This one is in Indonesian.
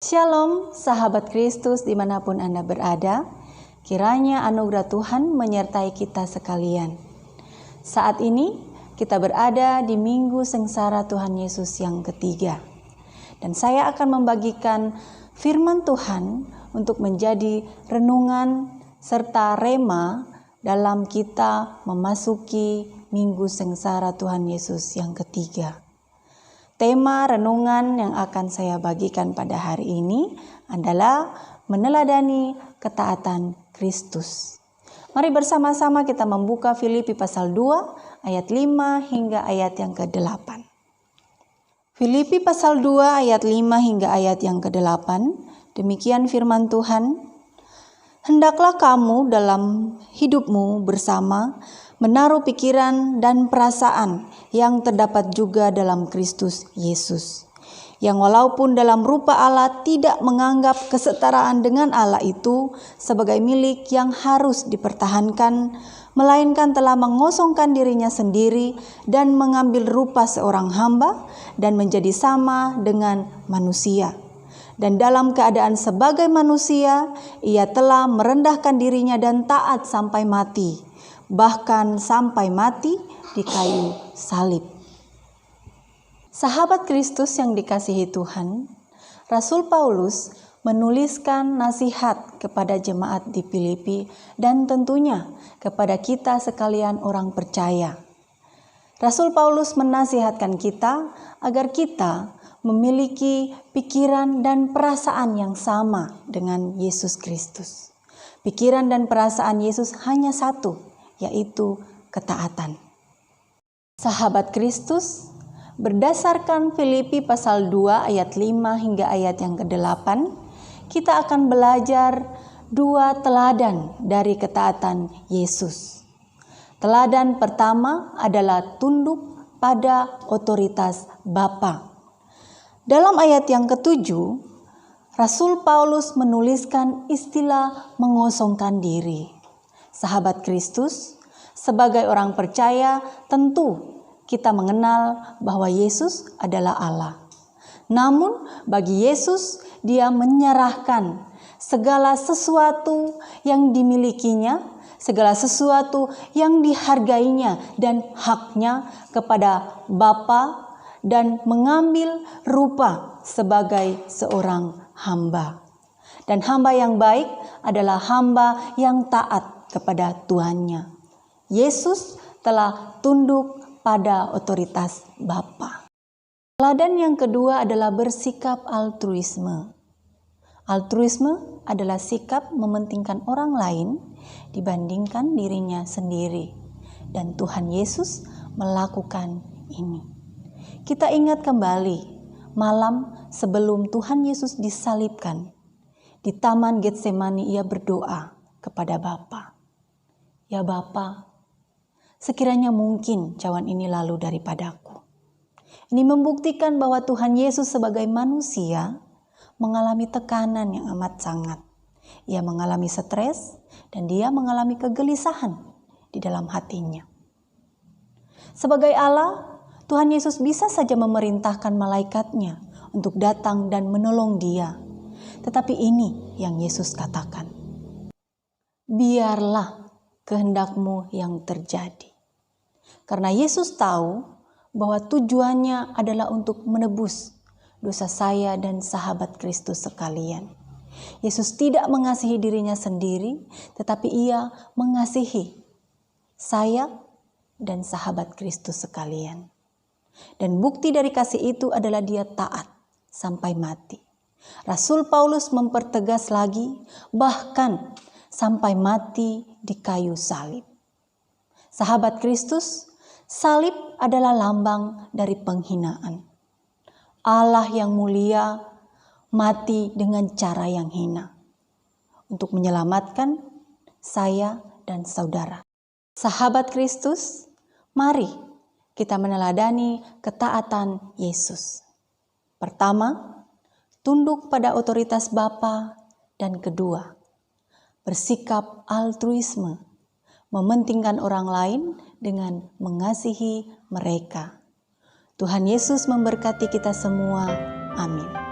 Shalom, sahabat Kristus dimanapun Anda berada. Kiranya anugerah Tuhan menyertai kita sekalian. Saat ini kita berada di Minggu Sengsara Tuhan Yesus yang ketiga. Dan saya akan membagikan firman Tuhan untuk menjadi renungan serta rema dalam kita memasuki Minggu Sengsara Tuhan Yesus yang ketiga. Tema renungan yang akan saya bagikan pada hari ini adalah meneladani ketaatan Kristus. Mari bersama-sama kita membuka Filipi pasal 2 ayat 5 hingga ayat yang ke-8. Filipi pasal 2 ayat 5 hingga ayat yang ke-8. Demikian firman Tuhan. Hendaklah kamu dalam hidupmu bersama menaruh pikiran dan perasaan yang terdapat juga dalam Kristus Yesus, yang walaupun dalam rupa Allah tidak menganggap kesetaraan dengan Allah itu sebagai milik yang harus dipertahankan, melainkan telah mengosongkan dirinya sendiri dan mengambil rupa seorang hamba dan menjadi sama dengan manusia. Dan dalam keadaan sebagai manusia, ia telah merendahkan dirinya dan taat sampai mati, bahkan sampai mati di kayu salib. Sahabat Kristus yang dikasihi Tuhan, Rasul Paulus menuliskan nasihat kepada jemaat di Filipi dan tentunya kepada kita sekalian orang percaya. Rasul Paulus menasihatkan kita agar kita memiliki pikiran dan perasaan yang sama dengan Yesus Kristus. Pikiran dan perasaan Yesus hanya satu, yaitu ketaatan. Sahabat Kristus, berdasarkan Filipi pasal 2 ayat 5 hingga ayat yang ke-8, kita akan belajar dua teladan dari ketaatan Yesus. Teladan pertama adalah tunduk pada otoritas Bapa. Dalam ayat yang ke-7, Rasul Paulus menuliskan istilah mengosongkan diri. Sahabat Kristus, sebagai orang percaya tentu kita mengenal bahwa Yesus adalah Allah. Namun bagi Yesus, dia menyerahkan segala sesuatu yang dimilikinya, segala sesuatu yang dihargainya dan haknya kepada Bapa dan mengambil rupa sebagai seorang hamba. Dan hamba yang baik adalah hamba yang taat kepada Tuhannya. Yesus telah tunduk pada otoritas Bapa. Teladan yang kedua adalah bersikap altruisme. Altruisme adalah sikap mementingkan orang lain dibandingkan dirinya sendiri. Dan Tuhan Yesus melakukan ini. Kita ingat kembali malam sebelum Tuhan Yesus disalibkan. Di Taman Getsemani ia berdoa kepada Bapa. Ya Bapa, sekiranya mungkin cawan ini lalu daripadaku. Ini membuktikan bahwa Tuhan Yesus sebagai manusia mengalami tekanan yang amat sangat. Ia mengalami stres dan dia mengalami kegelisahan di dalam hatinya. Sebagai Allah, Tuhan Yesus bisa saja memerintahkan malaikatnya untuk datang dan menolong dia. Tetapi ini yang Yesus katakan. Biarlah kehendakmu yang terjadi. Karena Yesus tahu bahwa tujuannya adalah untuk menebus dosa saya dan sahabat Kristus sekalian. Yesus tidak mengasihi dirinya sendiri, tetapi ia mengasihi saya dan sahabat Kristus sekalian. Dan bukti dari kasih itu adalah dia taat sampai mati. Rasul Paulus mempertegas lagi, bahkan sampai mati di kayu salib. Sahabat Kristus, salib adalah lambang dari penghinaan. Allah yang mulia mati dengan cara yang hina untuk menyelamatkan saya dan saudara. Sahabat Kristus, mari kita meneladani ketaatan Yesus. Pertama, tunduk pada otoritas Bapa, dan kedua, bersikap altruisme, mementingkan orang lain dengan mengasihi mereka. Tuhan Yesus memberkati kita semua. Amin.